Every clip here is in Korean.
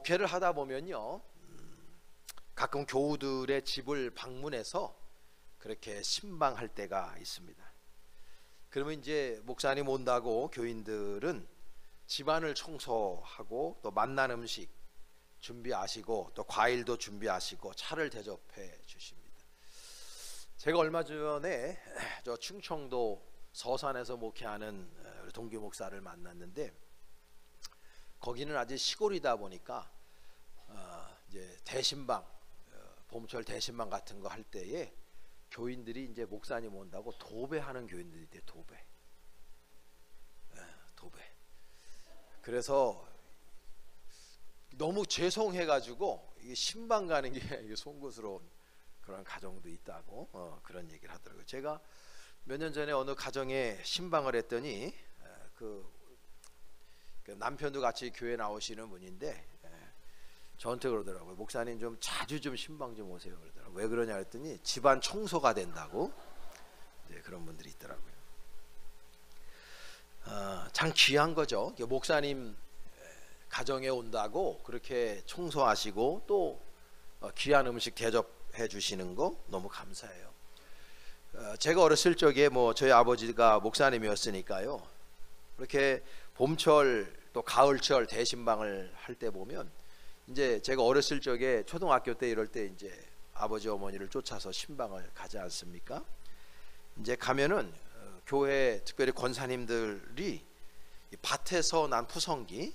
목회를 하다 보면요, 가끔 교우들의 집을 방문해서 그렇게 신방할 때가 있습니다. 그러면 이제 목사님 온다고 교인들은 집안을 청소하고 또 맛난 음식 준비하시고 또 과일도 준비하시고 차를 대접해 주십니다. 제가 얼마 전에 저 충청도 서산에서 목회하는 동기 목사를 만났는데, 거기는 아직 시골이다 보니까 이제 대신방, 봄철 대신방 같은 거 할 때에 교인들이 이제 목사님 온다고 도배하는 교인들이 있대. 도배. 그래서 너무 죄송해가지고 신방 가는 게 송구스러운 그런 가정도 있다고 그런 얘기를 하더라고요. 제가 몇 년 전에 어느 가정에 신방을 했더니 그 남편도 같이 교회 나오시는 분인데 저한테 그러더라고요. 목사님 좀 자주 좀 신방 좀 오세요 그러더라고요. 왜 그러냐 했더니 집안 청소가 된다고. 네, 그런 분들이 있더라고요. 참 귀한 거죠. 목사님 가정에 온다고 그렇게 청소하시고 또 귀한 음식 대접해 주시는 거 너무 감사해요. 제가 어렸을 적에 뭐 저희 아버지가 목사님이었으니까요, 이렇게 봄철 또 가을철 대신방을 할 때 보면, 이제 제가 어렸을 적에 초등학교 때 이럴 때 이제 아버지 어머니를 쫓아서 신방을 가지 않습니까? 이제 가면은 교회 특별히 권사님들이 밭에서 난 푸성기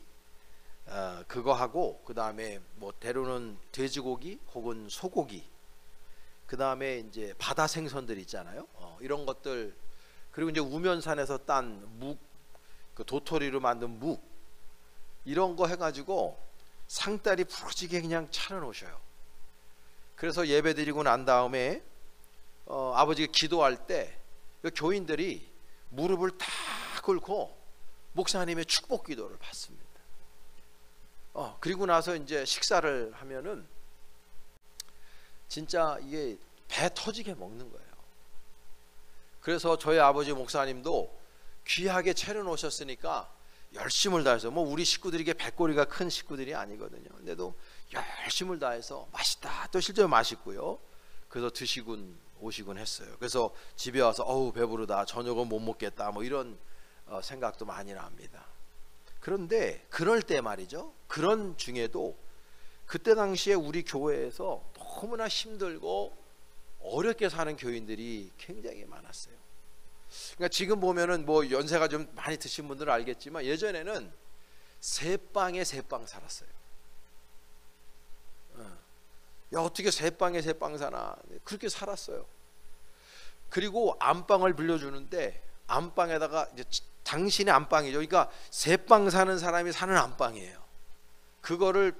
그거 하고, 그 다음에 뭐 때로는 돼지고기 혹은 소고기, 그 다음에 이제 바다 생선들 있잖아요. 이런 것들, 그리고 이제 우면산에서 딴 묵, 그 도토리로 만든 묵, 이런 거 해가지고 상다리 부러지게 그냥 차려놓으셔요. 그래서 예배 드리고 난 다음에 아버지가 기도할 때 교인들이 무릎을 다 꿇고 목사님의 축복 기도를 받습니다. 그리고 나서 이제 식사를 하면은 진짜 이게 배 터지게 먹는 거예요. 그래서 저희 아버지 목사님도 귀하게 차려놓으셨으니까 열심을 다해서, 뭐 우리 식구들이 이게 배꼽이가 큰 식구들이 아니거든요. 근데도 열심을 다해서 맛있다, 또 실제로 맛있고요. 그래서 드시군 오시군 했어요. 그래서 집에 와서 어우 배부르다, 저녁은 못 먹겠다, 뭐 이런 생각도 많이 납니다. 그런데 그럴 때 말이죠, 그런 중에도 그때 당시에 우리 교회에서 너무나 힘들고 어렵게 사는 교인들이 굉장히 많았어요. 그러니까 지금 보면은 뭐 연세가 좀 많이 드신 분들은 알겠지만, 예전에는 세 방에 세 방 살았어요. 야, 어떻게 세 방에 세 방 사나, 그렇게 살았어요. 그리고 안방을 빌려주는데 안방에다가 이제 당신의 안방이죠. 그러니까 세 방 사는 사람이 사는 안방이에요. 그거를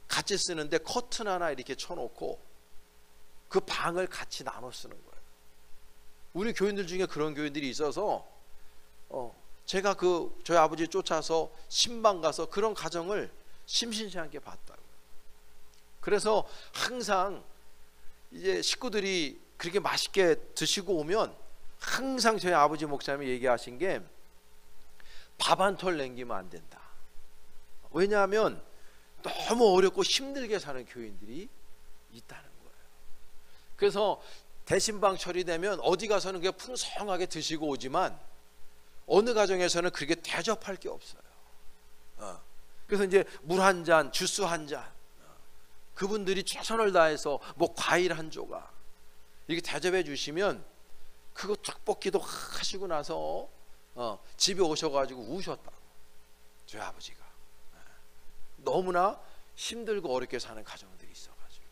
같이 쓰는데 커튼 하나 이렇게 쳐놓고 그 방을 같이 나눠 쓰는 거예요. 우리 교인들 중에 그런 교인들이 있어서 제가 저희 아버지 쫓아서 신방 가서 그런 가정을 심심치 않게 봤다고요. 그래서 항상 이제 식구들이 그렇게 맛있게 드시고 오면 항상 저희 아버지 목사님이 얘기하신 게 밥 한 톨 남기면 안 된다. 왜냐하면 너무 어렵고 힘들게 사는 교인들이 있다는 거예요. 그래서 대신방 처리되면 어디 가서는 그냥 풍성하게 드시고 오지만 어느 가정에서는 그렇게 대접할 게 없어요. 그래서 이제 물 한 잔, 주스 한 잔, 그분들이 최선을 다해서 뭐 과일 한 조각 이렇게 대접해 주시면 그거 떡볶이도 하시고 나서 집에 오셔가지고 우셨다고, 저희 아버지가. 너무나 힘들고 어렵게 사는 가정들이 있어가지고.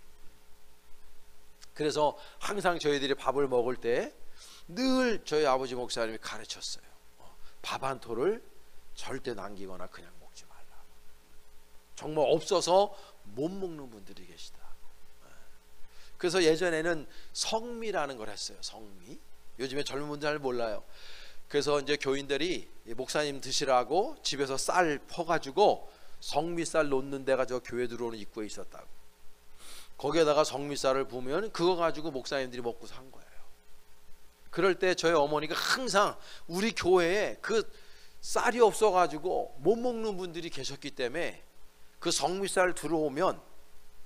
그래서 항상 저희들이 밥을 먹을 때 늘 저희 아버지 목사님이 가르쳤어요. 밥 한 톨을 절대 남기거나 그냥 먹지 말라. 정말 없어서 못 먹는 분들이 계시다. 그래서 예전에는 성미라는 걸 했어요. 성미. 요즘에 젊은 분들 잘 몰라요. 그래서 이제 교인들이 목사님 드시라고 집에서 쌀 퍼가지고 성미쌀 놓는 데가 저 교회 들어오는 입구에 있었다고. 거기에다가 성미쌀을 부으면 그거 가지고 목사님들이 먹고 산 거예요. 그럴 때 저희 어머니가 항상 우리 교회에 그 쌀이 없어가지고 못 먹는 분들이 계셨기 때문에 그 성미살 들어오면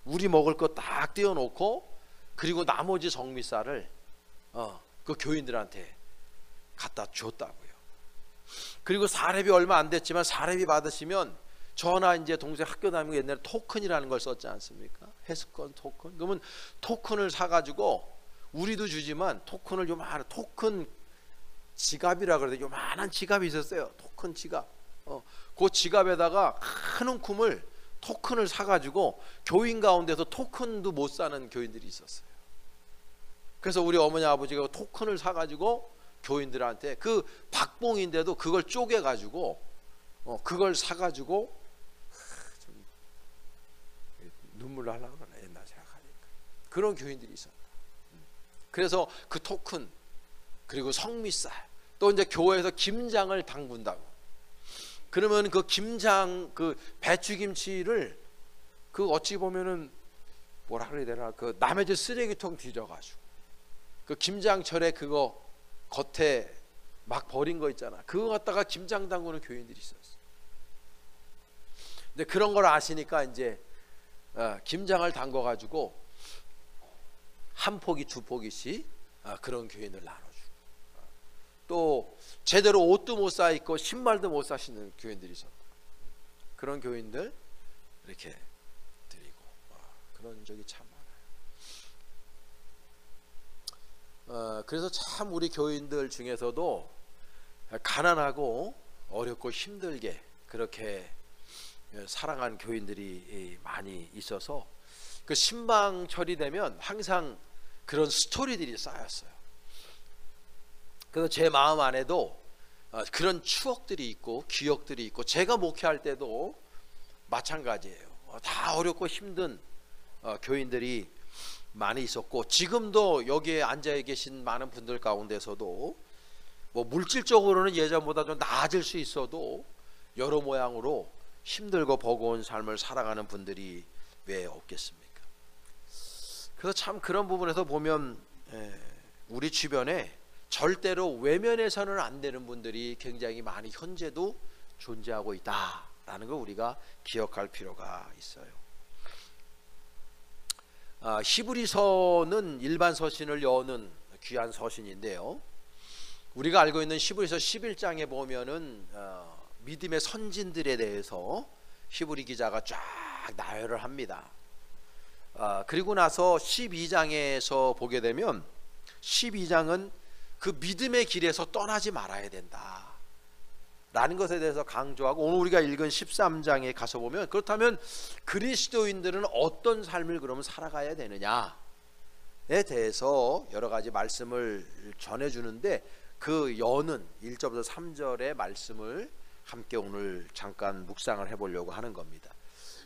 우리 먹을 거 딱 띄워놓고 그리고 나머지 성미살을 그 교인들한테 갖다 줬다고요. 그리고 사례비 얼마 안 됐지만 사례비 받으시면 저나 이제 동생 학교 다니고 옛날에 토큰이라는 걸 썼지 않습니까? 해수권 토큰. 그러면 토큰을 사가지고 우리도 주지만 토큰을 요만한 토큰 지갑이라 그러는데 요만한 지갑이 있었어요. 토큰 지갑. 그 지갑에다가 큰 움큼을 토큰을 사가지고 교인 가운데서 토큰도 못 사는 교인들이 있었어요. 그래서 우리 어머니 아버지가 토큰을 사가지고 교인들한테 그 박봉인데도 그걸 쪼개가지고 그걸 사가지고 좀 눈물 나려고 그러네 옛날 생각하니까. 그런 교인들이 있었다. 그래서 그 토큰 그리고 성미살 또 이제 교회에서 김장을 담근다고. 그러면 그 김장 그 배추김치를 그 어찌 보면은 뭐라 그래야 되나 그 남의 집 쓰레기통 뒤져가지고 그 김장철에 그거 겉에 막 버린 거 있잖아. 그거 갖다가 김장 담그는 교인들이 있었어. 근데 그런 걸 아시니까 이제 김장을 담궈 가지고 한 포기 두 포기씩 그런 교인을 나눠주고 또 제대로 옷도 못 사 입고 신발도 못 사시는 교인들이 있었다. 그런 교인들 이렇게 드리고 그런 적이 참 많아요. 그래서 참 우리 교인들 중에서도 가난하고 어렵고 힘들게 그렇게 살아간 교인들이 많이 있어서 그 신방철이 되면 항상 그런 스토리들이 쌓였어요. 그래서 제 마음 안에도 그런 추억들이 있고 기억들이 있고 제가 목회할 때도 마찬가지예요. 다 어렵고 힘든 교인들이 많이 있었고 지금도 여기에 앉아 계신 많은 분들 가운데서도 뭐 물질적으로는 예전보다 좀 나아질 수 있어도 여러 모양으로 힘들고 버거운 삶을 살아가는 분들이 왜 없겠습니까? 그래서 참 그런 부분에서 보면 우리 주변에 절대로 외면해서는 안 되는 분들이 굉장히 많이 현재도 존재하고 있다라는 걸 우리가 기억할 필요가 있어요. 히브리서는 일반 서신을 여는 귀한 서신인데요. 우리가 알고 있는 히브리서 11장에 보면은 믿음의 선진들에 대해서 히브리 기자가 쫙 나열을 합니다. 그리고 나서 12장에서 보게 되면 12장은 그 믿음의 길에서 떠나지 말아야 된다 라는 것에 대해서 강조하고 오늘 우리가 읽은 13장에 가서 보면 그렇다면 그리스도인들은 어떤 삶을 그러면 살아가야 되느냐에 대해서 여러 가지 말씀을 전해주는데 그 여는 1절부터 3절의 말씀을 함께 오늘 잠깐 묵상을 해보려고 하는 겁니다.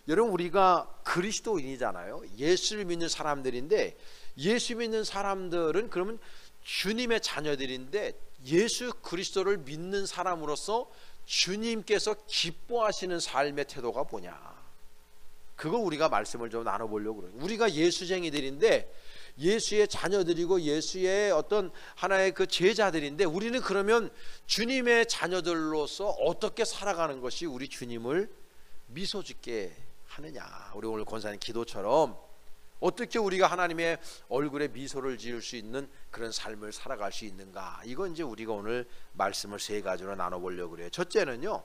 여러분 우리가 그리스도인이잖아요. 예수를 믿는 사람들인데 예수 믿는 사람들은 그러면 주님의 자녀들인데 예수 그리스도를 믿는 사람으로서 주님께서 기뻐하시는 삶의 태도가 뭐냐, 그거 우리가 말씀을 좀 나눠보려고 그래요. 우리가 예수쟁이들인데 예수의 자녀들이고 예수의 어떤 하나의 그 제자들인데 우리는 그러면 주님의 자녀들로서 어떻게 살아가는 것이 우리 주님을 미소 짓게 하느냐. 우리 오늘 권사님 기도처럼 어떻게 우리가 하나님의 얼굴에 미소를 지을 수 있는 그런 삶을 살아갈 수 있는가, 이건 이제 우리가 오늘 말씀을 세 가지로 나눠보려고 그래요. 첫째는요,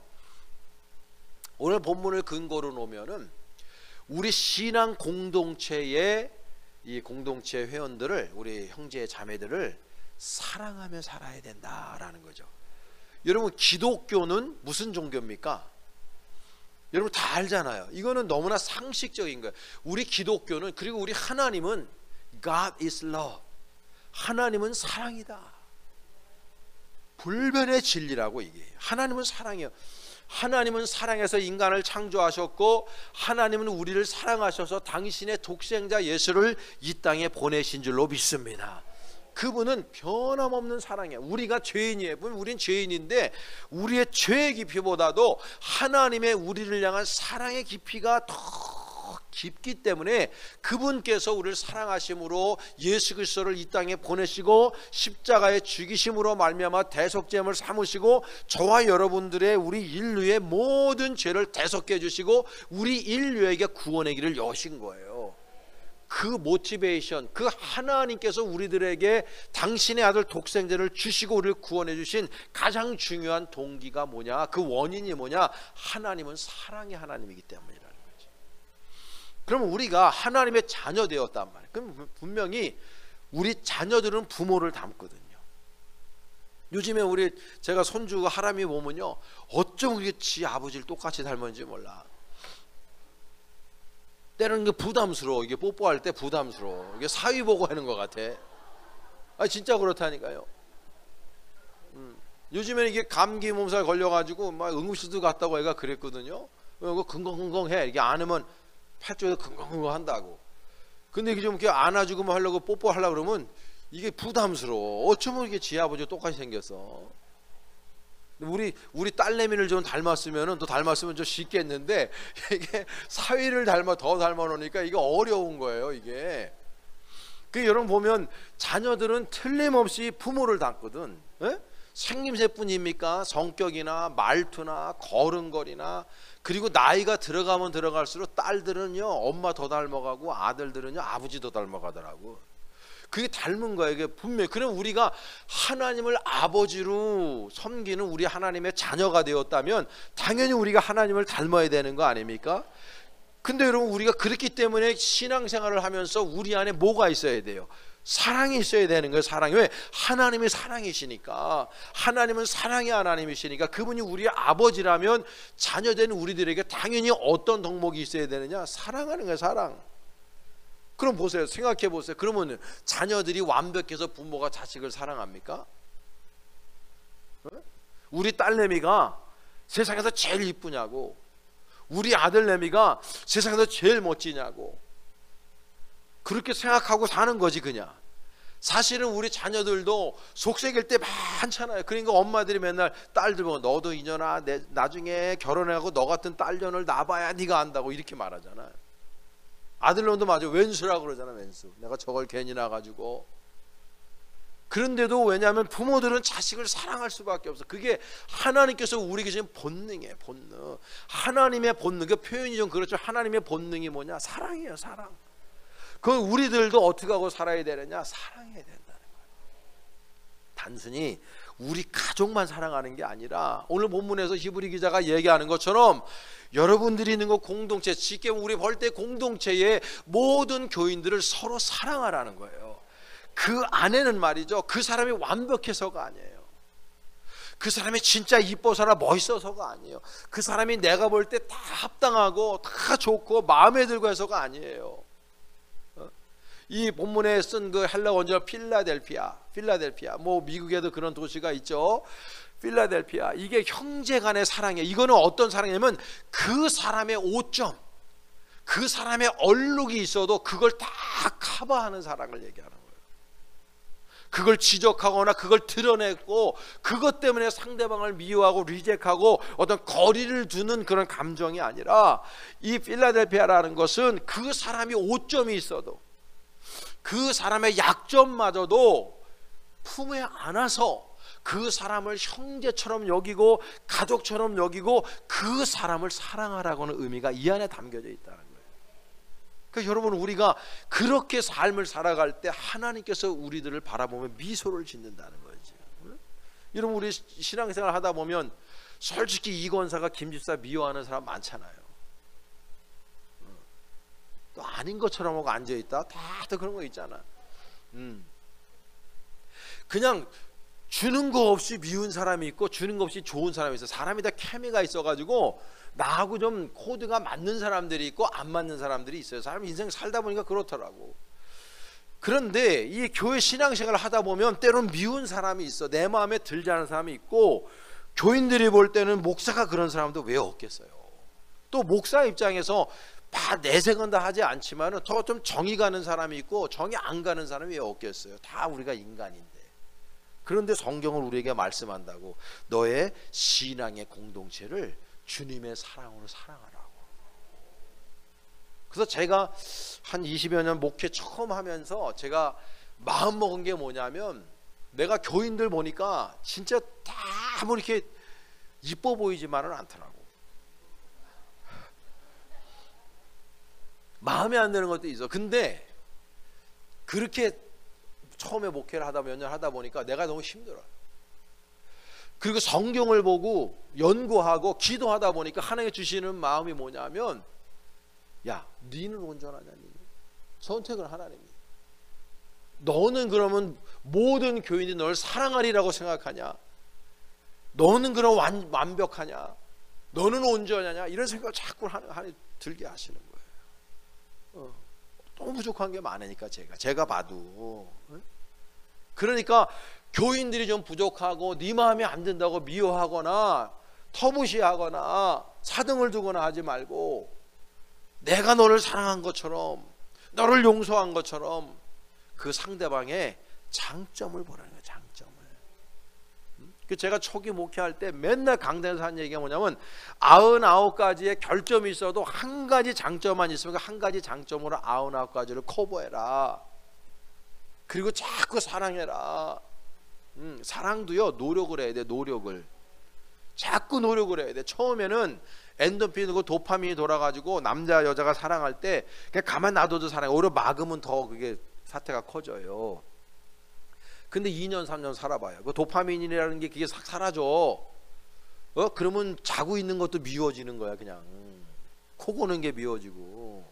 오늘 본문을 근거로 놓으면은 우리 신앙 공동체의 이 공동체 회원들을, 우리 형제 자매들을 사랑하며 살아야 된다라는 거죠. 여러분 기독교는 무슨 종교입니까? 여러분 다 알잖아요. 이거는 너무나 상식적인 거예요. 우리 기독교는, 그리고 우리 하나님은 God is love, 하나님은 사랑이다. 불변의 진리라고 얘기해요. 하나님은 사랑이에요. 하나님은 사랑해서 인간을 창조하셨고 하나님은 우리를 사랑하셔서 당신의 독생자 예수를 이 땅에 보내신 줄로 믿습니다. 그분은 변함없는 사랑이에요. 우리가 죄인이에요. 우린 죄인인데 우리의 죄의 깊이보다도 하나님의 우리를 향한 사랑의 깊이가 더 더 깊기 때문에 그분께서 우리를 사랑하심으로 예수 그리스도를 이 땅에 보내시고 십자가에 죽이심으로 말미암아 대속죄함을 삼으시고 저와 여러분들의 우리 인류의 모든 죄를 대속해 주시고 우리 인류에게 구원의 길을 여신 거예요. 그 모티베이션, 그 하나님께서 우리들에게 당신의 아들 독생자를 주시고 우리를 구원해 주신 가장 중요한 동기가 뭐냐, 그 원인이 뭐냐, 하나님은 사랑의 하나님이기 때문이라는 거죠. 그러면 우리가 하나님의 자녀 되었단 말이에요. 그럼 분명히 우리 자녀들은 부모를 닮거든요. 요즘에 제가 손주가 하람이 보면요, 어쩜 그게 지 아버지를 똑같이 닮았는지 몰라. 때로는 이게 부담스러워. 이게 뽀뽀할 때 부담스러워. 이게 사위 보고 하는 것 같아. 아, 진짜 그렇다니까요. 요즘에는 이게 감기 몸살 걸려가지고 막 응급실도 갔다고 애가 그랬거든요. 그거 긍긍긍긍해. 이게 안으면 팔쪽에서 긍긍긍긍 한다고. 근데 이게 좀 이렇게 안아주고 뭐 하려고 뽀뽀하려고 그러면 이게 부담스러워. 어쩌면 이게 지 아버지 똑같이 생겼어. 우리 딸내미를 좀 닮았으면은 또 닮았으면 좀 쉽게 했는데 이게 사위를 더 닮아 놓으니까 이게 어려운 거예요. 이게 그 여러분 보면 자녀들은 틀림없이 부모를 닮거든. 에? 생김새뿐입니까? 성격이나 말투나 걸음걸이나, 그리고 나이가 들어가면 들어갈수록 딸들은요 엄마 더 닮아가고 아들들은요 아버지 더 닮아가더라고. 그게 닮은 거예요. 이게 분명히. 그럼 우리가 하나님을 아버지로 섬기는 우리 하나님의 자녀가 되었다면 당연히 우리가 하나님을 닮아야 되는 거 아닙니까? 근데 여러분, 우리가 그렇기 때문에 신앙생활을 하면서 우리 안에 뭐가 있어야 돼요? 사랑이 있어야 되는 거예요. 사랑이. 왜? 하나님이 사랑이시니까. 하나님은 사랑의 하나님이시니까 그분이 우리의 아버지라면 자녀된 우리들에게 당연히 어떤 덕목이 있어야 되느냐? 사랑하는 거예요. 사랑. 그럼 보세요. 생각해 보세요. 그러면 자녀들이 완벽해서 부모가 자식을 사랑합니까? 우리 딸내미가 세상에서 제일 이쁘냐고, 우리 아들내미가 세상에서 제일 멋지냐고, 그렇게 생각하고 사는 거지 그냥. 사실은 우리 자녀들도 속썩일 때 많잖아요. 그러니까 엄마들이 맨날 딸들 보고 너도 이년아 나중에 결혼해가고 너 같은 딸년을 낳아봐야 네가 안다고 이렇게 말하잖아요. 아들놈도 맞아. 왼수라고 그러잖아. 왼수. 내가 저걸 괜히 낳아가지고. 그런데도 왜냐하면 부모들은 자식을 사랑할 수밖에 없어. 그게 하나님께서 우리에게 주신 본능이에요. 본능. 하나님의 본능. 그 표현이 좀 그렇죠. 하나님의 본능이 뭐냐? 사랑이에요. 사랑. 그 우리들도 어떻게 하고 살아야 되느냐? 사랑해야 된다는 거예요. 단순히 우리 가족만 사랑하는 게 아니라 오늘 본문에서 히브리 기자가 얘기하는 것처럼 여러분들이 있는 거 공동체, 쉽게 우리 볼 때 공동체의 모든 교인들을 서로 사랑하라는 거예요. 그 안에는 말이죠, 그 사람이 완벽해서가 아니에요. 그 사람이 진짜 이뻐서나 멋있어서가 아니에요. 그 사람이 내가 볼 때 다 합당하고 다 좋고 마음에 들고 해서가 아니에요. 이 본문에 쓴 그 헬라 원조 필라델피아, 뭐 미국에도 그런 도시가 있죠. 필라델피아. 이게 형제 간의 사랑이에요. 이거는 어떤 사랑이냐면 그 사람의 오점, 그 사람의 얼룩이 있어도 그걸 다 커버하는 사랑을 얘기하는 거예요. 그걸 지적하거나 그걸 드러내고 그것 때문에 상대방을 미워하고 리젝하고 어떤 거리를 두는 그런 감정이 아니라, 이 필라델피아라는 것은 그 사람이 오점이 있어도 그 사람의 약점마저도 품에 안아서 그 사람을 형제처럼 여기고 가족처럼 여기고 그 사람을 사랑하라고 하는 의미가 이 안에 담겨져 있다는 거예요. 그러니까 여러분, 우리가 그렇게 삶을 살아갈 때 하나님께서 우리들을 바라보며 미소를 짓는다는 거죠. 여러분, 우리 신앙생활 하다 보면 솔직히 이 권사가 김 집사 미워하는 사람 많잖아요. 또 아닌 것처럼 하고 앉아있다, 다들 그런 거 있잖아. 그냥 주는 거 없이 미운 사람이 있고 주는 거 없이 좋은 사람이 있어. 사람이 다 케미가 있어가지고 나하고 좀 코드가 맞는 사람들이 있고 안 맞는 사람들이 있어요. 사람 인생 살다 보니까 그렇더라고. 그런데 이 교회 신앙생활을 하다 보면 때로는 미운 사람이 있어. 내 마음에 들지 않은 사람이 있고, 교인들이 볼 때는 목사가 그런 사람도 왜 없겠어요. 또 목사 입장에서 다 내색은 다 하지 않지만 더 좀 정이 가는 사람이 있고 정이 안 가는 사람이 왜 없겠어요. 다 우리가 인간인데. 그런데 성경을 우리에게 말씀한다고, 너의 신앙의 공동체를 주님의 사랑으로 사랑하라고. 그래서 제가 한 20여 년 목회 처음 하면서 제가 마음 먹은 게 뭐냐면, 내가 교인들 보니까 진짜 다 뭐 이렇게 이뻐 보이지만은 않더라고. 마음에 안 드는 것도 있어. 근데 그렇게 처음에 목회를 하다 몇 년 하다 보니까 내가 너무 힘들어요. 그리고 성경을 보고 연구하고 기도하다 보니까 하나님이 주시는 마음이 뭐냐면, 야, 너는 온전하냐니? 선택을 하나님이. 너는 그러면 모든 교인이 널 사랑하리라고 생각하냐? 너는 그럼 완벽하냐? 너는 온전하냐? 이런 생각을 자꾸 하나님 들게 하시는 거예요. 너무 부족한 게 많으니까 제가 봐도. 그러니까 교인들이 좀 부족하고 네 마음에 안 든다고 미워하거나 터무시하거나 사등을 두거나 하지 말고, 내가 너를 사랑한 것처럼, 너를 용서한 것처럼 그 상대방의 장점을 보라는 거예요. 장점을. 제가 초기 목회할 때 맨날 강단에서 한 얘기가 뭐냐면, 99가지의 결점이 있어도 한 가지 장점만 있으면 한 가지 장점으로 99가지를 커버해라. 그리고 자꾸 사랑해라. 사랑도요, 노력을 해야 돼. 노력을. 자꾸 노력을 해야 돼. 처음에는 엔도핀이고 도파민이 돌아가지고 남자 여자가 사랑할 때 그냥 가만 놔둬도 사랑해. 오히려 막으면 더 그게 사태가 커져요. 근데 2년 3년 살아봐요. 그 도파민이라는 게 그게 싹 사라져. 그러면 자고 있는 것도 미워지는 거야. 그냥 코 고는 게 미워지고,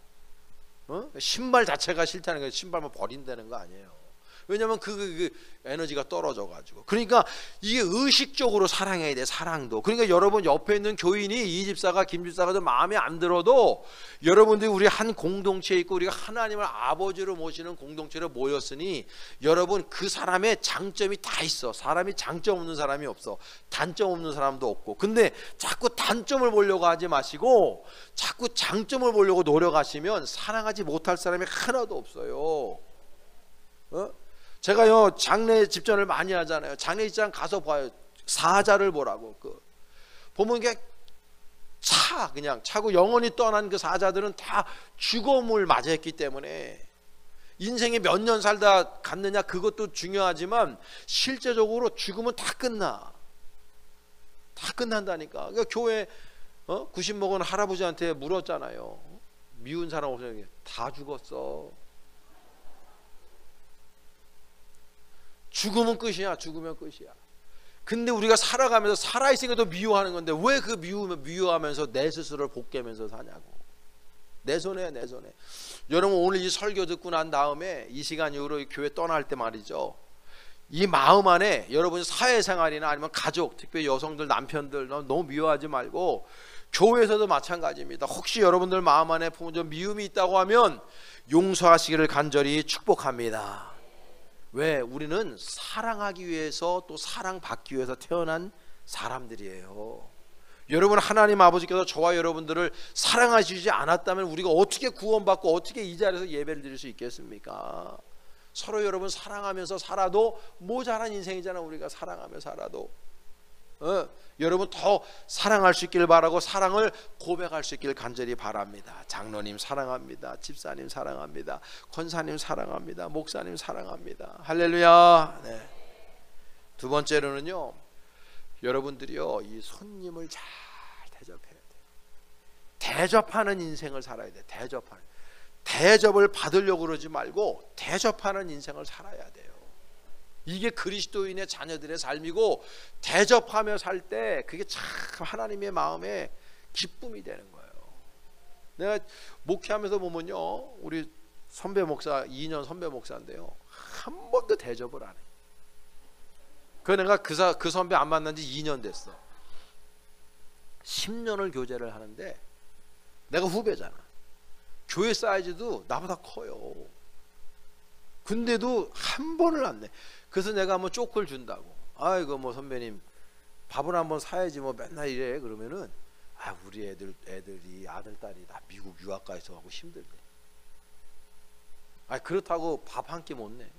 신발 자체가 싫다는 거예요. 신발만 버린다는 거 아니에요. 왜냐면 그 에너지가 떨어져 가지고. 그러니까 이게 의식적으로 사랑해야 돼. 사랑도. 그러니까 여러분 옆에 있는 교인이 이 집사가 김 집사가 좀 마음에 안 들어도, 여러분들이 우리 한 공동체에 있고 우리가 하나님을 아버지로 모시는 공동체로 모였으니, 여러분 그 사람의 장점이 다 있어. 사람이 장점 없는 사람이 없어. 단점 없는 사람도 없고. 근데 자꾸 단점을 보려고 하지 마시고 자꾸 장점을 보려고 노력하시면 사랑하지 못할 사람이 하나도 없어요. 제가요 장례 집전을 많이 하잖아요. 장례 집전 가서 봐요. 사자를 보라고. 보면 이게 그냥 차고 영원히 떠난 그 사자들은 다 죽음을 맞이했기 때문에, 인생에 몇 년 살다 갔느냐 그것도 중요하지만 실제적으로 죽으면 다 끝나. 다 끝난다니까. 그러니까 교회 90 먹은 할아버지한테 물었잖아요. 미운 사람 없어요. 다 죽었어. 죽으면 끝이야. 죽으면 끝이야. 근데 우리가 살아가면서 살아있으니까 더 미워하는 건데, 왜 그 미워하면서 내 스스로를 복귀하면서 사냐고. 내 손에. 여러분 오늘 이 설교 듣고 난 다음에 이 시간 이후로 교회 떠날 때 말이죠, 이 마음 안에 여러분 사회생활이나 아니면 가족, 특별히 여성들, 남편들 너무 미워하지 말고, 교회에서도 마찬가지입니다. 혹시 여러분들 마음 안에 좀 미움이 있다고 하면 용서하시기를 간절히 축복합니다. 왜? 우리는 사랑하기 위해서 또 사랑받기 위해서 태어난 사람들이에요. 여러분 하나님 아버지께서 저와 여러분들을 사랑하시지 않았다면 우리가 어떻게 구원받고 어떻게 이 자리에서 예배를 드릴 수 있겠습니까? 서로 여러분 사랑하면서 살아도 모자란 인생이잖아. 우리가 사랑하며 살아도. 여러분 더 사랑할 수 있길 바라고 사랑을 고백할 수 있길 간절히 바랍니다. 장로님 사랑합니다. 집사님 사랑합니다. 권사님 사랑합니다. 목사님 사랑합니다. 할렐루야. 네. 두 번째로는요, 여러분들이요 이 손님을 잘 대접해야 돼요. 대접하는 인생을 살아야 돼. 대접을 받으려고 그러지 말고 대접하는 인생을 살아야 돼요. 이게 그리스도인의 자녀들의 삶이고, 대접하며 살 때 그게 참 하나님의 마음에 기쁨이 되는 거예요. 내가 목회하면서 보면요, 우리 선배 목사 2년 선배 목사인데요, 한 번도 대접을 안 해. 내가 그 선배 안 만난 지 2년 됐어. 10년을 교제를 하는데 내가 후배잖아. 교회 사이즈도 나보다 커요. 근데도 한 번을 안 내. 그래서 내가 한번 쪽을 준다고. 아이고 뭐 선배님 밥을 한번 사야지 뭐 맨날 이래. 그러면은 우리 애들이 아들 딸이 다 미국 유학 가 있어 하고 힘들대. 그렇다고 밥 한 끼 못 내.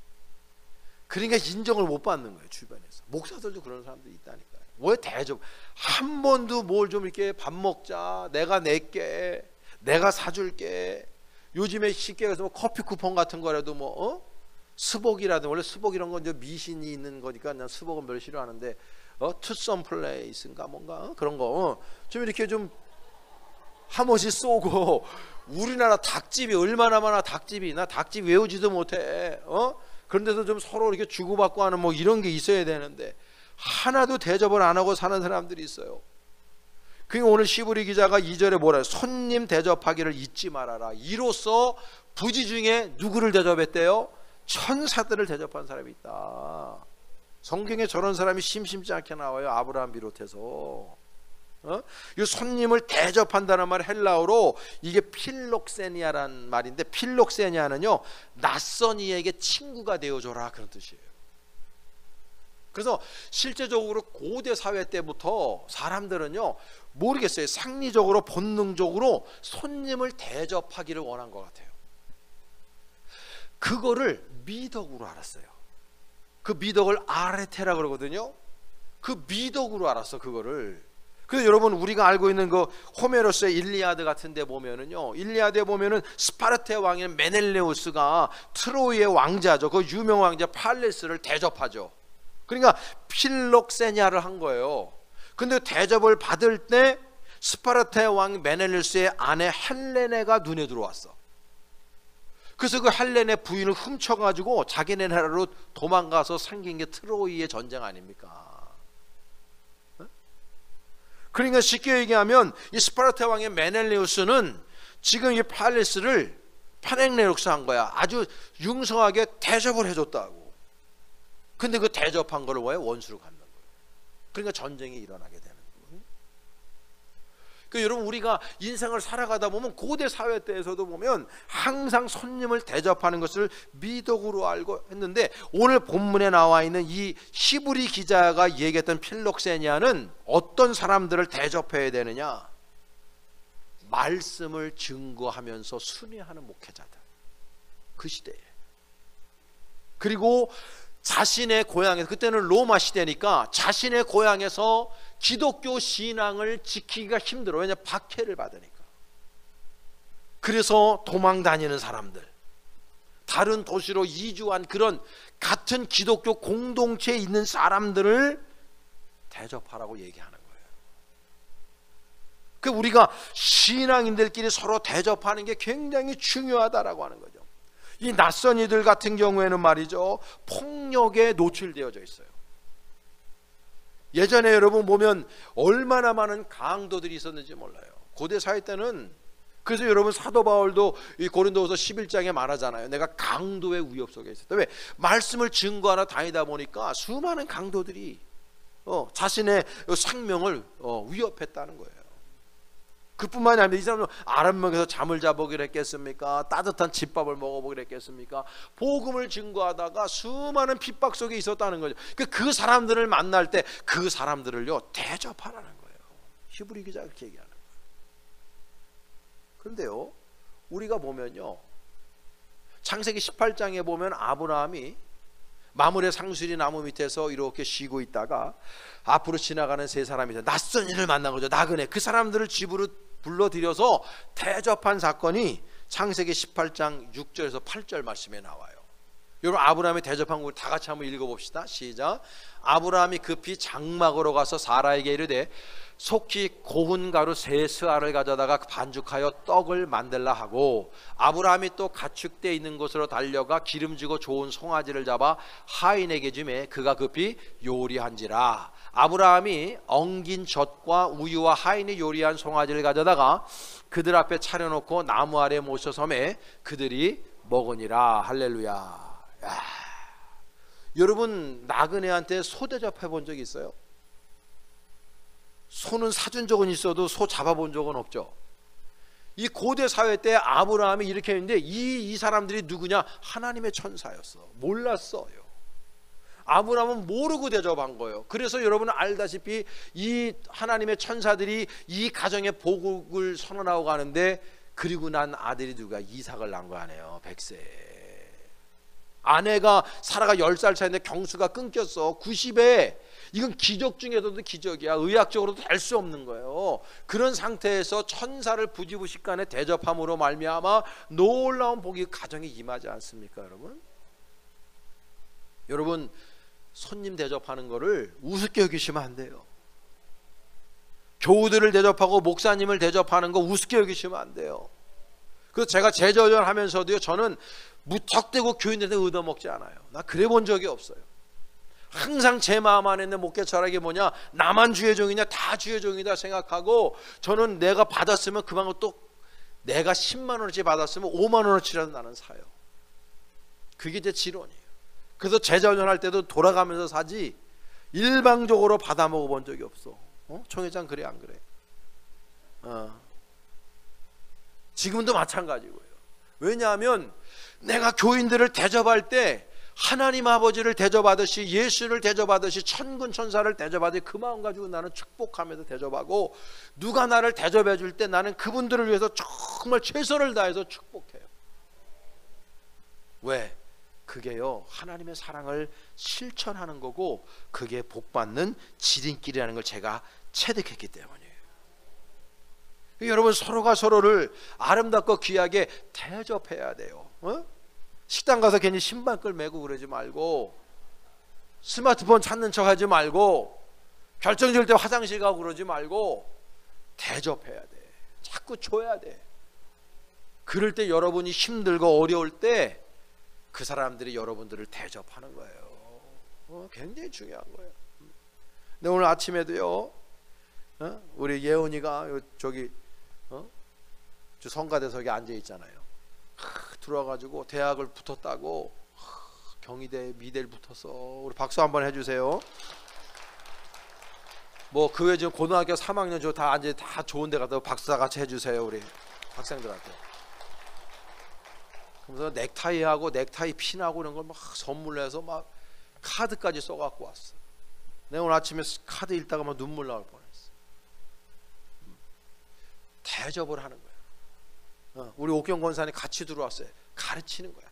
그러니까 인정을 못 받는 거예요. 주변에서. 목사들도 그런 사람들이 있다니까요. 왜 대접 한 번도 뭘 좀 이렇게 밥 먹자, 내가 낼게, 내가 사줄게, 요즘에 쉽게 해서 뭐 커피 쿠폰 같은 거라도 뭐 스복이라든, 원래 스복 이런 건 이제 미신이 있는 거니까 난 스복은 별로 싫어하는데 투썸 플레이스인가 뭔가 그런 거 좀 이렇게 좀 한 번씩 쏘고. 우리나라 닭집이 얼마나 많아. 닭집이, 나 닭집 외우지도 못해. 그런데도 좀 서로 이렇게 주고받고 하는 뭐 이런 게 있어야 되는데 하나도 대접을 안 하고 사는 사람들이 있어요. 그러니까 오늘 시브리 기자가 2절에 뭐라, 손님 대접하기를 잊지 말아라. 이로써 부지 중에 누구를 대접했대요? 천사들을 대접한 사람이 있다. 성경에 저런 사람이 심심치 않게 나와요. 아브라함 비롯해서. 이 손님을 대접한다는 말 헬라어로 이게 필록세니아란 말인데, 필록세니아는요 낯선 이에게 친구가 되어줘라 그런 뜻이에요. 그래서 실제적으로 고대 사회 때부터 사람들은요 모르겠어요, 상리적으로 본능적으로 손님을 대접하기를 원한 것 같아요. 그거를 미덕으로 알았어요. 그 미덕을 아레테라 그러거든요. 그 미덕으로 알았어 그거를. 그래서 여러분 우리가 알고 있는 그 호메로스의 일리아드 같은 데 보면은요, 일리아드에 보면은 스파르타의 왕인 메넬레우스가 트로이의 왕자죠, 그 유명 왕자 팔레스를 대접하죠. 그러니까 필록세니아를 한 거예요. 근데 대접을 받을 때 스파르타의 왕 메넬레우스의 아내 헬레네가 눈에 들어왔어. 그래서 그 헬레네 부인을 훔쳐가지고 자기네 나라로 도망가서 생긴 게 트로이의 전쟁 아닙니까? 그러니까 쉽게 얘기하면 이 스파르타 왕의 메넬레우스는 지금 이 팔레스를 파넥레룩스 한 거야. 아주 융성하게 대접을 해줬다고. 근데 그 대접한 거를 왜 원수로 갚는 거예요. 그러니까 전쟁이 일어나게 되는 거예요. 그러니까 여러분 우리가 인생을 살아가다 보면 고대 사회 때에서도 보면 항상 손님을 대접하는 것을 미덕으로 알고 했는데, 오늘 본문에 나와 있는 이 히브리 기자가 얘기했던 필록세니아는 어떤 사람들을 대접해야 되느냐? 말씀을 증거하면서 순회하는 목회자들, 그 시대에. 그리고 자신의 고향에서, 그때는 로마 시대니까 자신의 고향에서 기독교 신앙을 지키기가 힘들어. 왜냐, 박해를 받으니까. 그래서 도망 다니는 사람들, 다른 도시로 이주한 그런 같은 기독교 공동체에 있는 사람들을 대접하라고 얘기하는 거예요. 그 우리가 신앙인들끼리 서로 대접하는 게 굉장히 중요하다라고 하는 거죠. 이 낯선 이들 같은 경우에는 말이죠, 폭력에 노출되어져 있어요. 예전에 여러분 보면 얼마나 많은 강도들이 있었는지 몰라요. 고대 사회 때는. 그래서 여러분 사도 바울도 이 고린도후서 11장에 말하잖아요. 내가 강도의 위협 속에 있었다. 왜? 말씀을 증거하러 다니다 보니까 수많은 강도들이 자신의 생명을 위협했다는 거예요. 그뿐만이 아니라 이 사람은 아랫목에서 잠을 자보기를 했겠습니까? 따뜻한 집밥을 먹어보기를 했겠습니까? 복음을 증거하다가 수많은 핍박 속에 있었다는 거죠. 그 사람들을 만날 때 그 사람들을요 대접하라는 거예요. 히브리 기자가 그렇게 얘기하는 거예요. 그런데요, 우리가 보면요, 창세기 18장에 보면 아브라함이 마물의 상수리 나무 밑에서 이렇게 쉬고 있다가 앞으로 지나가는 세 사람이 낯선 이를 만난 거죠. 나그네. 그 사람들을 집으로 불러들여서 대접한 사건이 창세기 18장 6절에서 8절 말씀에 나와요. 여러분 아브라함이 대접한 걸 다 같이 한번 읽어봅시다. 시작. 아브라함이 급히 장막으로 가서 사라에게 이르되 속히 고운 가루 세 스아를 가져다가 반죽하여 떡을 만들라 하고, 아브라함이 또 가축대 있는 곳으로 달려가 기름지고 좋은 송아지를 잡아 하인에게 주매 그가 급히 요리한지라. 아브라함이 엉긴 젖과 우유와 하인이 요리한 송아지를 가져다가 그들 앞에 차려놓고 나무 아래 모셔섬에 그들이 먹으니라. 할렐루야. 야. 여러분 나그네한테 소 대접해 본 적 있어요? 소는 사준 적은 있어도 소 잡아본 적은 없죠. 이 고대 사회 때 아브라함이 이렇게 했는데 이 사람들이 누구냐? 하나님의 천사였어. 몰랐어요. 아브라함은 모르고 대접한 거예요. 그래서 여러분은 알다시피 이 하나님의 천사들이 이 가정의 복을 선언하고 가는데, 그리고 난 아들이 누가? 이삭을 낳은 거 아니에요. 백세. 아내가 사라가 10살 차인데 경수가 끊겼어. 90에. 이건 기적 중에서도 기적이야. 의학적으로도 될 수 없는 거예요. 그런 상태에서 천사를 부지부식간에 대접함으로 말미암아 놀라운 복이 가정에 임하지 않습니까, 여러분? 여러분, 손님 대접하는 거를 우습게 여기시면 안 돼요. 교우들을 대접하고 목사님을 대접하는 거 우습게 여기시면 안 돼요. 그래서 제가 제자훈련 하면서도요, 저는 무턱대고 교인들한테 얻어먹지 않아요. 나 그래 본 적이 없어요. 항상 제 마음 안에 있는 목회 철학이 뭐냐, 나만 주의 종이냐, 다 주의 종이다 생각하고, 저는 내가 받았으면 그만큼 또 내가 10만 원어치 받았으면 5만 원어치라도 나는 사요. 그게 제 지론이에요. 그래서 제자훈련 할 때도 돌아가면서 사지 일방적으로 받아 먹어본 적이 없어. 총회장 그래 안 그래? 지금도 마찬가지고요. 왜냐하면 내가 교인들을 대접할 때 하나님 아버지를 대접하듯이, 예수를 대접하듯이, 천군 천사를 대접하듯이 그 마음 가지고 나는 축복하면서 대접하고, 누가 나를 대접해 줄 때 나는 그분들을 위해서 정말 최선을 다해서 축복해요. 왜? 그게요, 하나님의 사랑을 실천하는 거고, 그게 복받는 지름길이라는 걸 제가 체득했기 때문이에요. 여러분, 서로가 서로를 아름답고 귀하게 대접해야 돼요. 식당 가서 괜히 신발끈 메고 그러지 말고, 스마트폰 찾는 척 하지 말고, 결정 지을 때 화장실 가고 그러지 말고, 대접해야 돼. 자꾸 줘야 돼. 그럴 때 여러분이 힘들고 어려울 때 그 사람들이 여러분들을 대접하는 거예요. 굉장히 중요한 거예요. 근데 오늘 아침에도요, 우리 예원이가 저기 저 성가대석에 앉아 있잖아요. 들어와가지고 대학을 붙었다고, 경희대 미대를 붙었어. 우리 박수 한번 해주세요. 뭐 그 외에 지금 고등학교 3학년 저 다 앉아, 다 좋은 데 가서 박수 다 같이 해주세요, 우리 학생들한테. 그래서 넥타이하고 넥타이 핀하고 이런 걸 막 선물해서 막 카드까지 써갖고 왔어. 내가 오늘 아침에 카드 읽다가 막 눈물 나올 뻔했어. 대접을 하는 거야. 우리 옥경 권사님 같이 들어왔어요. 가르치는 거야.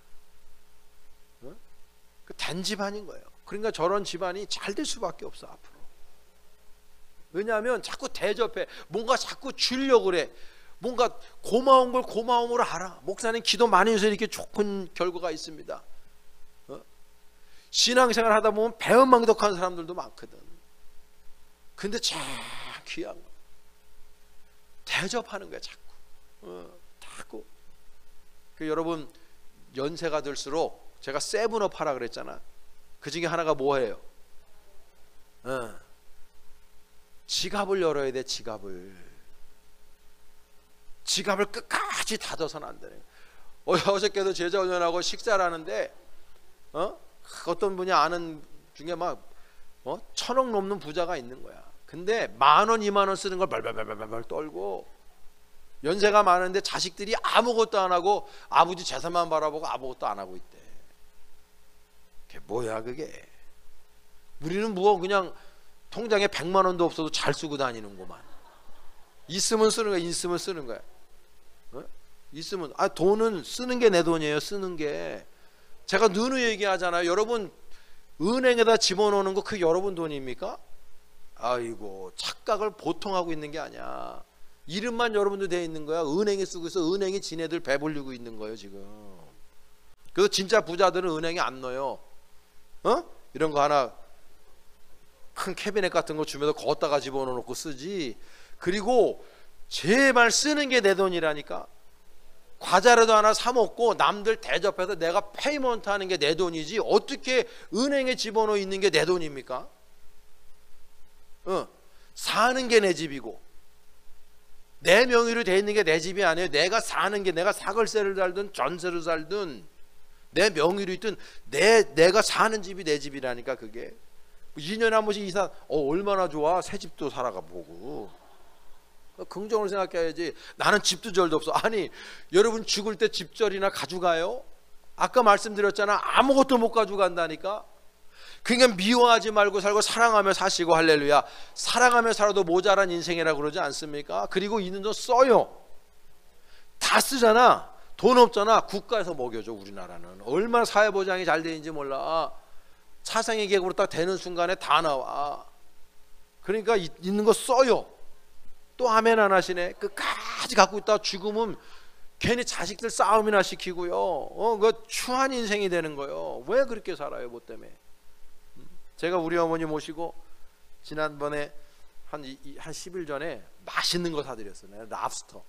그 단 집안인 거예요. 그러니까 저런 집안이 잘 될 수밖에 없어 앞으로. 왜냐하면 자꾸 대접해. 뭔가 자꾸 주려고 그래. 뭔가 고마운 걸 고마움으로 알아. 목사님 기도 많이 해서 이렇게 좋은 결과가 있습니다. 신앙생활 하다 보면 배은망덕한 사람들도 많거든. 근데 참 귀한 거 대접하는 거야. 자꾸. 여러분, 연세가 들수록, 제가 세븐업 하라 그랬잖아. 그 중에 하나가 뭐예요? 지갑을 열어야 돼. 지갑을 끝까지 닫아서는 안 되는 거예요. 어저께도 제자훈련하고 식사를 하는데 어떤 분이 아는 중에 막 1,000억 넘는 부자가 있는 거야. 근데 10,000원 20,000원 쓰는 걸 발발발발 떨고, 연세가 많은데 자식들이 아무것도 안 하고 아버지 재산만 바라보고 아무것도 안 하고 있대. 그게 뭐야 그게. 우리는 뭐 그냥 통장에 100만 원도 없어도 잘 쓰고 다니는구만. 있으면 쓰는 거야. 있으면 쓰는 거야. 있으면, 돈은 쓰는 게 내 돈이에요. 쓰는 게. 제가 누누이 얘기하잖아요. 여러분, 은행에다 집어넣는 거 그게 여러분 돈입니까? 아이고, 착각을 보통 하고 있는 게 아니야. 이름만 여러분들 돼 있는 거야. 은행에 쓰고 있어. 은행이 지네들 배불리고 있는 거예요 지금. 그래서 진짜 부자들은 은행에 안 넣어요. 이런 거 하나 큰 캐비넷 같은 거 주면서 걷다가 집어넣고 쓰지. 그리고 제발 쓰는 게 내 돈이라니까. 과자라도 하나 사 먹고 남들 대접해서 내가 페이먼트 하는 게 내 돈이지, 어떻게 은행에 집어넣어 있는 게 내 돈입니까? 사는 게 내 집이고 내 명의로 돼 있는 게 내 집이 아니에요. 내가 사는 게, 내가 사글세를 살든 전세를 살든 내 명의로 있든 내가 사는 집이 내 집이라니까. 그게 2년에 한 번씩 이사, 얼마나 좋아. 새 집도 살아가 보고. 긍정을 생각해야지. 나는 집도 절도 없어. 아니, 여러분 죽을 때 집절이나 가져가요? 아까 말씀드렸잖아. 아무것도 못 가져간다니까. 그러니까 미워하지 말고 살고 사랑하며 사시고. 할렐루야. 사랑하며 살아도 모자란 인생이라고 그러지 않습니까? 그리고 있는 돈 써요. 다 쓰잖아. 돈 없잖아. 국가에서 먹여줘. 우리나라는 얼마나 사회보장이 잘 되는지 몰라. 차상위 계급으로 딱 되는 순간에 다 나와. 그러니까 있는 거 써요. 또 아멘 안 하시네. 끝까지 갖고 있다 죽으면 괜히 자식들 싸움이나 시키고요. 그 추한 인생이 되는 거예요. 왜 그렇게 살아요? 뭐 때문에? 제가 우리 어머니 모시고 지난번에 한 10일 전에 맛있는 거 사드렸어요. 랍스터.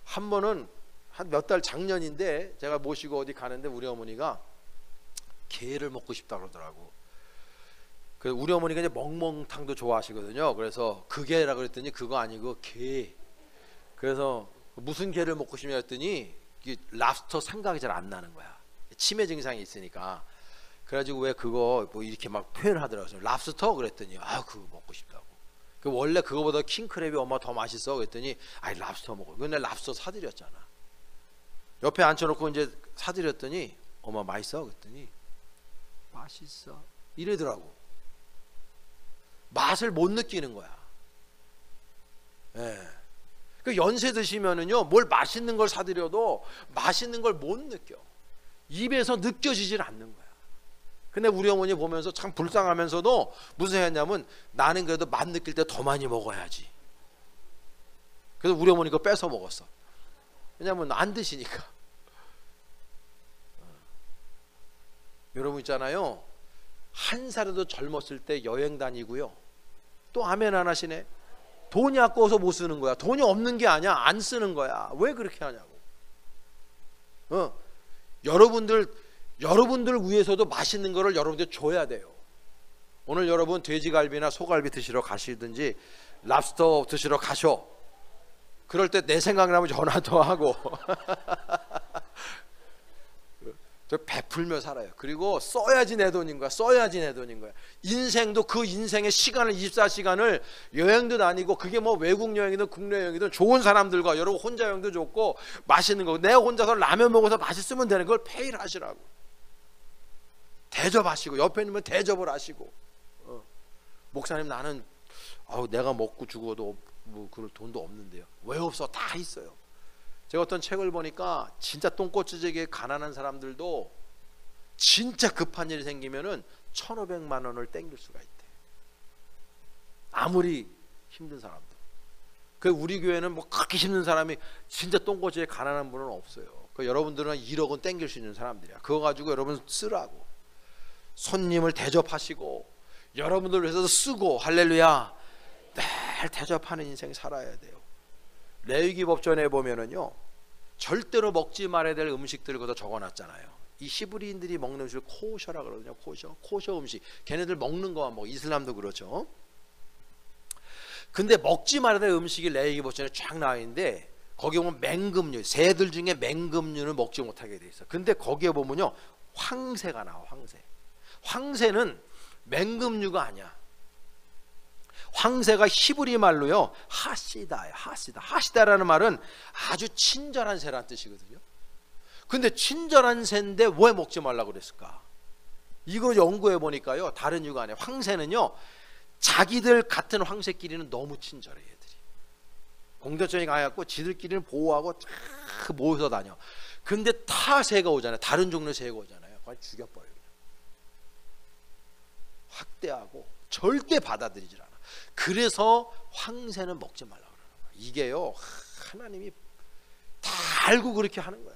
한 번은 한 몇 달 작년인데 제가 모시고 어디 가는데 우리 어머니가 게를 먹고 싶다 그러더라고. 그 우리 어머니가 이제 멍멍탕도 좋아하시거든요. 그래서 그 게라 그랬더니 그거 아니고 게. 그래서 무슨 게를 먹고 싶냐 했더니 랍스터 생각이 잘 안 나는 거야. 치매 증상이 있으니까. 그래가지고 왜 그거 뭐 이렇게 막 표현하더라고요. 랍스터 그랬더니 그거 먹고 싶다고. 그 원래 그거보다 킹크랩이 엄마 더 맛있어 그랬더니 랍스터 먹어. 근데 랍스터 사드렸잖아. 옆에 앉혀놓고 이제 사드렸더니 엄마 맛있어 그랬더니 맛있어 이러더라고. 맛을 못 느끼는 거야. 예. 그 연세 드시면은요 뭘 맛있는 걸 사드려도 맛있는 걸 못 느껴. 입에서 느껴지질 않는 거야. 근데 우리 어머니 보면서 참 불쌍하면서도 무슨 생각했냐면 나는 그래도 맛 느낄 때 더 많이 먹어야지. 그래서 우리 어머니 거 뺏어 먹었어. 왜냐면 안 드시니까. 여러분 있잖아요. 한 살에도 젊었을 때 여행 다니고요. 또 아멘 안 하시네. 돈이 아까워서 못 쓰는 거야. 돈이 없는 게 아니야. 안 쓰는 거야. 왜 그렇게 하냐고. 여러분들 위해서도 맛있는 거를 여러분들 줘야 돼요. 오늘 여러분 돼지갈비나 소갈비 드시러 가시든지 랍스터 드시러 가셔. 그럴 때 내 생각나면 전화도 하고 저 베풀며 살아요. 그리고 써야지 내 돈인 거야. 써야지 내 돈인 거야. 인생도 그 인생의 시간을 24시간을 여행도 다니고 그게 뭐 외국 여행이든 국내 여행이든 좋은 사람들과 여러분 혼자 여행도 좋고 맛있는 거 내가 혼자서 라면 먹어서 맛있으면 되는 걸 페이를 하시라고. 대접하시고 옆에 있으면 대접을 하시고. 목사님 나는 내가 먹고 죽어도 뭐 그럴 돈도 없는데요. 왜 없어? 다 있어요. 제가 어떤 책을 보니까 진짜 똥꼬치지게 가난한 사람들도 진짜 급한 일이 생기면은 1,500만 원을 땡길 수가 있대. 아무리 힘든 사람도. 그 우리 교회는 뭐 그렇게 힘든 사람이 진짜 똥꼬치에 가난한 분은 없어요. 그 여러분들은 1억 원 땡길 수 있는 사람들이야. 그거 가지고 여러분 쓰라고. 손님을 대접하시고 여러분들 위해서 쓰고 할렐루야. 늘 대접하는 인생 살아야 돼요. 레위기 법전에 보면은요 절대로 먹지 말아야 될 음식들을 거기다 적어놨잖아요. 이 히브리인들이 먹는 음식을 코셔라 그러거든요. 코셔 음식. 걔네들 먹는 거만 먹어. 이슬람도 그렇죠. 근데 먹지 말아야 될 음식이 레위기 법전에 쫙 나와 있는데 거기 보면 맹금류, 새들 중에 맹금류는 먹지 못하게 돼 있어. 근데 거기에 보면요 황새가 나와. 황새는 맹금류가 아니야. 황새가 히브리 말로요 하시다예요. 하시다라는 말은 아주 친절한 새라는 뜻이거든요. 근데 친절한 새인데 왜 먹지 말라고 그랬을까? 이거 연구해 보니까요 다른 이유가 아니에요. 황새는요 자기들 같은 황새끼리는 너무 친절해. 얘들이 공격성이 강해갖고 지들끼리는 보호하고 쫙 모여서 다녀. 근데 타 새가 오잖아요. 다른 종류의 새가 오잖아요. 그걸 죽여버려요. 확대하고 절대 받아들이질 않아. 그래서 황새는 먹지 말라고 그러는 거야. 이게요 하나님이 다 알고 그렇게 하는 거야.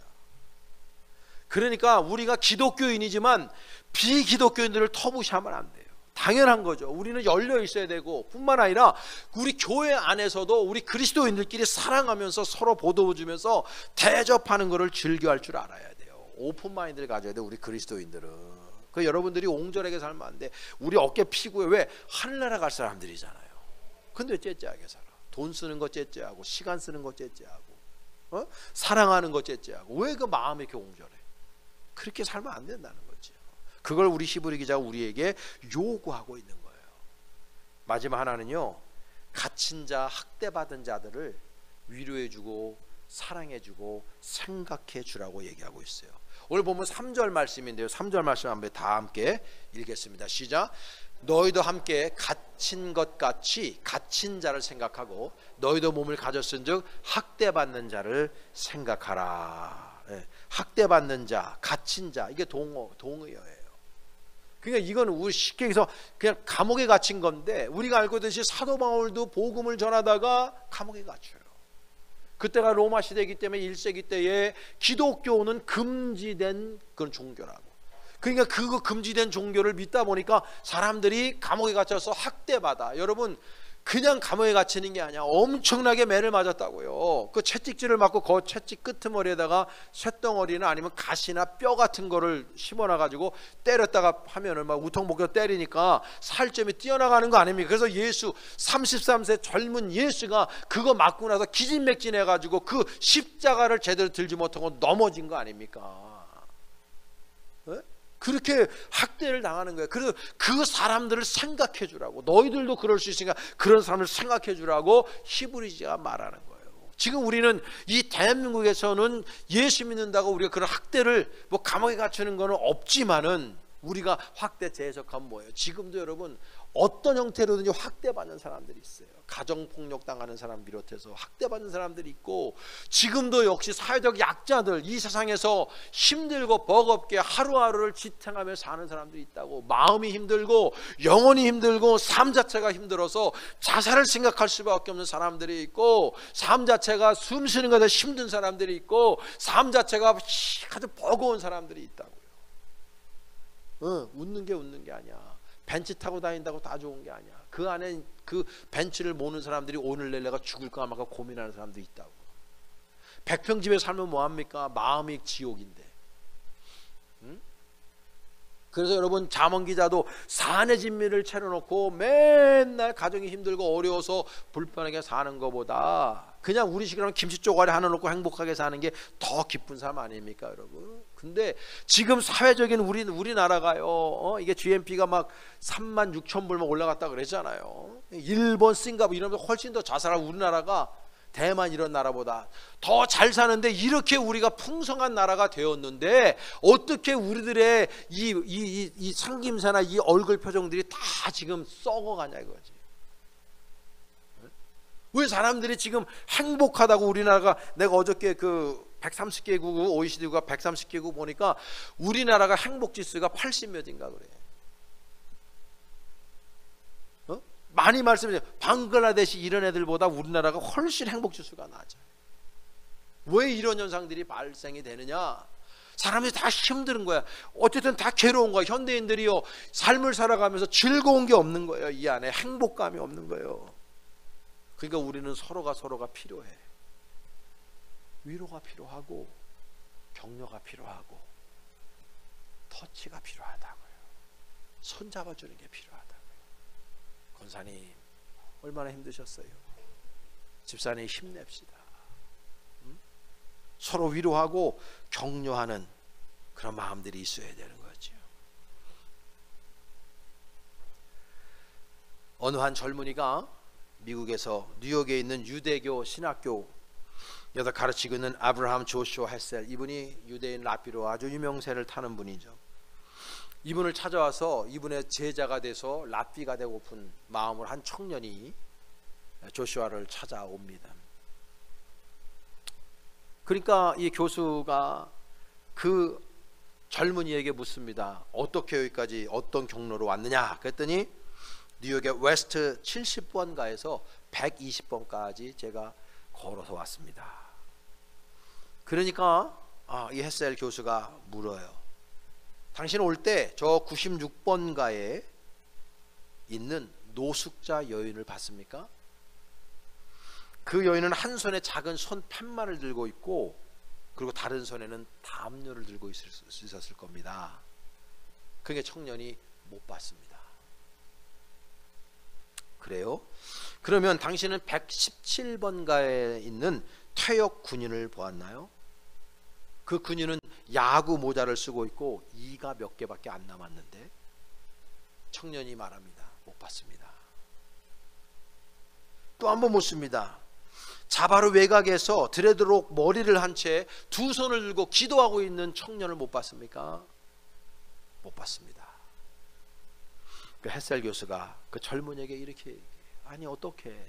그러니까 우리가 기독교인이지만 비기독교인들을 터부시하면 안 돼요. 당연한 거죠. 우리는 열려 있어야 되고 뿐만 아니라 우리 교회 안에서도 우리 그리스도인들끼리 사랑하면서 서로 보도해주면서 대접하는 것을 즐겨할 줄 알아야 돼요. 오픈 마인드를 가져야 돼요. 우리 그리스도인들은. 그 여러분들이 옹졸하게 살면 안 돼. 우리 어깨 피고에 왜 하늘나라 갈 사람들이잖아요. 근데 왜 째째하게 살아? 돈 쓰는 거 째째하고 시간 쓰는 거 째째하고 사랑하는 거 째째하고 왜 그 마음이 이렇게 옹졸해? 그렇게 살면 안 된다는 거죠. 그걸 우리 히브리 기자가 우리에게 요구하고 있는 거예요. 마지막 하나는요 갇힌 자, 학대받은 자들을 위로해주고 사랑해주고 생각해주라고 얘기하고 있어요. 오늘 보면 3절 말씀인데요 3절 말씀 한번 다 함께 읽겠습니다. 시작. 너희도 함께 갇힌 것 같이 갇힌 자를 생각하고 너희도 몸을 가졌은즉 학대받는 자를 생각하라. 예, 학대받는 자, 갇힌 자, 이게 동의어예요. 그러니까 이건 우리 쉽게 해서 그냥 감옥에 갇힌 건데, 우리가 알고 있듯이 사도 바울도 복음을 전하다가 감옥에 갇혀요. 그때가 로마 시대이기 때문에 1세기 때에 기독교는 금지된 그런 종교라고. 그러니까 그 금지된 종교를 믿다 보니까 사람들이 감옥에 갇혀서 학대받아. 여러분, 그냥 감옥에 갇히는 게 아니야. 엄청나게 매를 맞았다고요. 그 채찍질을 맞고 그 채찍 끄트머리에다가 쇳덩어리나 아니면 가시나 뼈 같은 거를 심어놔 가지고 때렸다가 하면은 막 우통복여 때리니까 살점이 뛰어나가는 거 아닙니까? 그래서 예수 33세 젊은 예수가 그거 맞고 나서 기진맥진해 가지고 그 십자가를 제대로 들지 못하고 넘어진 거 아닙니까? 네? 그렇게 학대를 당하는 거예요. 그래서 그 사람들을 생각해 주라고, 너희들도 그럴 수 있으니까 그런 사람을 생각해 주라고 히브리서가 말하는 거예요. 지금 우리는 이 대한민국에서는 예수 믿는다고 우리가 그런 학대를 뭐 감옥에 갇히는 거는 없지만은, 우리가 학대 재해석하면 뭐예요? 지금도 여러분 어떤 형태로든지 학대받는 사람들이 있어요. 가정폭력 당하는 사람 비롯해서 학대받는 사람들이 있고, 지금도 역시 사회적 약자들, 이 세상에서 힘들고 버겁게 하루하루를 지탱하며 사는 사람들이 있다고. 마음이 힘들고 영혼이 힘들고 삶 자체가 힘들어서 자살을 생각할 수밖에 없는 사람들이 있고, 삶 자체가 숨 쉬는 것에 힘든 사람들이 있고, 삶 자체가 아주 버거운 사람들이 있다고요. 웃는 게 아니야. 벤치 타고 다닌다고 다 좋은 게 아니야. 그 안에 그 벤치를 모는 사람들이 오늘 내일 내가 죽을까 말까 고민하는 사람도 있다고. 백평집에 살면 뭐합니까? 마음이 지옥인데. 그래서 여러분, 잠언 기자도 산의 진미를 차려놓고 맨날 가정이 힘들고 어려워서 불편하게 사는 것보다 그냥 우리 식으로 김치 쪼가리 하나 놓고 행복하게 사는 게 더 기쁜 삶 아닙니까, 여러분? 근데 지금 사회적인 우리나라가요, 이게 GNP가 막 3만 6천 불만 올라갔다 그랬잖아요. 일본, 싱가포르 이런 데 훨씬 더 잘 살아. 우리나라가 대만 이런 나라보다 더 잘 사는데, 이렇게 우리가 풍성한 나라가 되었는데 어떻게 우리들의 이 상김새나 이 얼굴 표정들이 다 지금 썩어가냐 이거지. 왜 사람들이 지금 행복하다고, 우리나라가, 내가 어저께 그 130개국 OECD가 130개국 보니까 우리나라가 행복 지수가 80몇인가 그래. 많이 말씀해요. 방글라데시 이런 애들보다 우리나라가 훨씬 행복 지수가 낮아요. 왜 이런 현상들이 발생이 되느냐? 사람이 다 힘든 거야. 어쨌든 다 괴로운 거야. 현대인들이요, 삶을 살아가면서 즐거운 게 없는 거예요. 이 안에 행복감이 없는 거예요. 그러니까 우리는 서로가 필요해. 위로가 필요하고 격려가 필요하고 터치가 필요하다고요. 손 잡아주는 게 필요하다고요. 권사님 얼마나 힘드셨어요? 집사님 힘냅시다. 서로 위로하고 격려하는 그런 마음들이 있어야 되는 거죠. 어느 한 젊은이가 미국에서 뉴욕에 있는 유대교 신학교에서 가르치고 있는 아브라함 조슈아 헬셀, 이분이 유대인 랍비로 아주 유명세를 타는 분이죠. 이분을 찾아와서 이분의 제자가 돼서 랍비가 되고픈 마음으로 한 청년이 조슈아를 찾아옵니다. 그러니까 이 교수가 그 젊은이에게 묻습니다. 어떻게 여기까지 어떤 경로로 왔느냐? 그랬더니 뉴욕의 웨스트 70번가에서 120번까지 제가 걸어서 왔습니다. 그러니까 이 헬셀 교수가 물어요. 당신 올 때 저 96번가에 있는 노숙자 여인을 봤습니까? 그 여인은 한 손에 작은 손 팻말을 들고 있고, 그리고 다른 손에는 담요를 들고 있었을 겁니다. 그게 청년이 못 봤습니다. 그래요? 그러면 당신은 117번가에 있는 퇴역 군인을 보았나요? 그 군인은 야구 모자를 쓰고 있고 이가 몇 개밖에 안 남았는데, 청년이 말합니다. 못 봤습니다. 또 한 번 묻습니다. 자바르 외곽에서 드레드록 머리를 한 채 두 손을 들고 기도하고 있는 청년을 못 봤습니까? 못 봤습니다. 그 헬셀 교수가 그 젊은이에게 이렇게 얘기해요. 아니 어떻게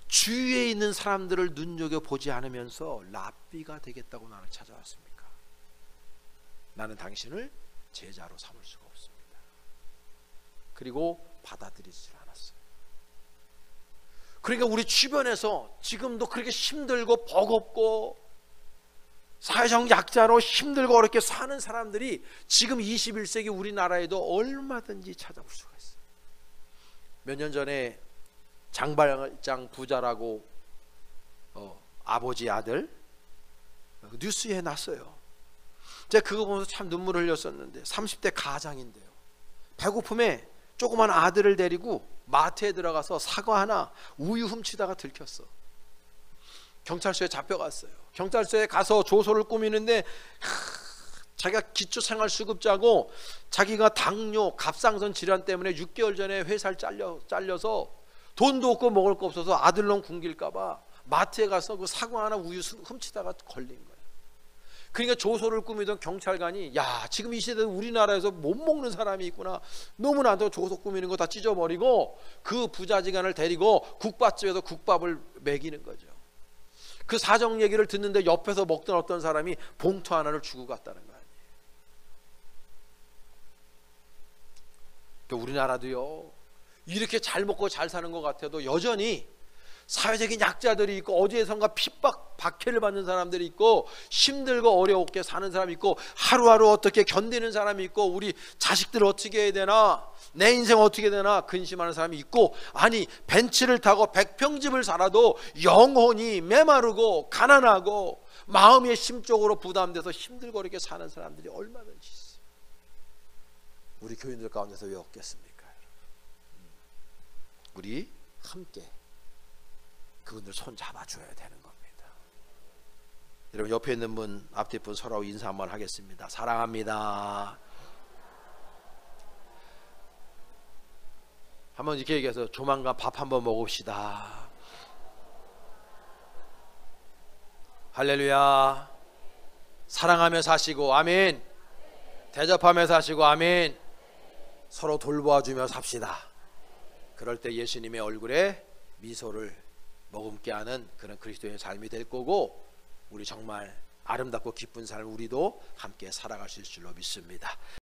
주위에 있는 사람들을 눈여겨보지 않으면서 랍비가 되겠다고 나를 찾아왔습니까? 나는 당신을 제자로 삼을 수가 없습니다. 그리고 받아들이지 않았어요. 그러니까 우리 주변에서 지금도 그렇게 힘들고 버겁고 사회적 약자로 힘들고 어렵게 사는 사람들이 지금 21세기 우리나라에도 얼마든지 찾아올 수가 있어요. 몇 년 전에 장발장 부자라고 아버지 아들 뉴스에 났어요. 제가 그거 보면서 참 눈물을 흘렸었는데 30대 가장인데요. 배고픔에 조그만 아들을 데리고 마트에 들어가서 사과 하나 우유 훔치다가 들켰어. 경찰서에 잡혀갔어요. 경찰서에 가서 조소를 꾸미는데 자기가 기초생활수급자고 자기가 당뇨, 갑상선 질환 때문에 6개월 전에 회사를 잘려서 돈도 없고 먹을 거 없어서 아들놈 굶길까 봐 마트에 가서 그 사과 하나 우유 훔치다가 걸린 거예요. 그러니까 조소를 꾸미던 경찰관이 야, 지금 이 시대에 우리나라에서 못 먹는 사람이 있구나. 너무나도 조소 꾸미는 거 다 찢어버리고 그 부자지간을 데리고 국밥집에서 국밥을 먹이는 거죠. 그 사정 얘기를 듣는데 옆에서 먹던 어떤 사람이 봉투 하나를 주고 갔다는 거 아니에요. 그러니까 우리나라도요, 이렇게 잘 먹고 잘 사는 것 같아도 여전히 사회적인 약자들이 있고 어디에선가 핍박, 박해를 받는 사람들이 있고 힘들고 어렵게 사는 사람이 있고 하루하루 어떻게 견디는 사람이 있고 우리 자식들 어떻게 해야 되나, 내 인생 어떻게 해야 되나 근심하는 사람이 있고, 아니 벤츠를 타고 100평집을 살아도 영혼이 메마르고 가난하고 마음이 심적으로 부담돼서 힘들고 어렵게 사는 사람들이 얼마든지 있어요. 우리 교인들 가운데서 왜 없겠습니까? 우리 함께 그분들 손 잡아줘야 되는 겁니다. 여러분, 옆에 있는 분, 앞뒤 분 서로 인사 한번 하겠습니다. 사랑합니다. 한번 이렇게 얘기해서 조만간 밥 한번 먹읍시다. 할렐루야. 사랑하며 사시고 아멘. 대접하며 사시고 아멘. 서로 돌보아주며 삽시다. 그럴 때 예수님의 얼굴에 미소를 머금게 하는 그런 그리스도인의 삶이 될 거고, 우리 정말 아름답고 기쁜 삶을 우리도 함께 살아갈 수 있을 줄로 믿습니다.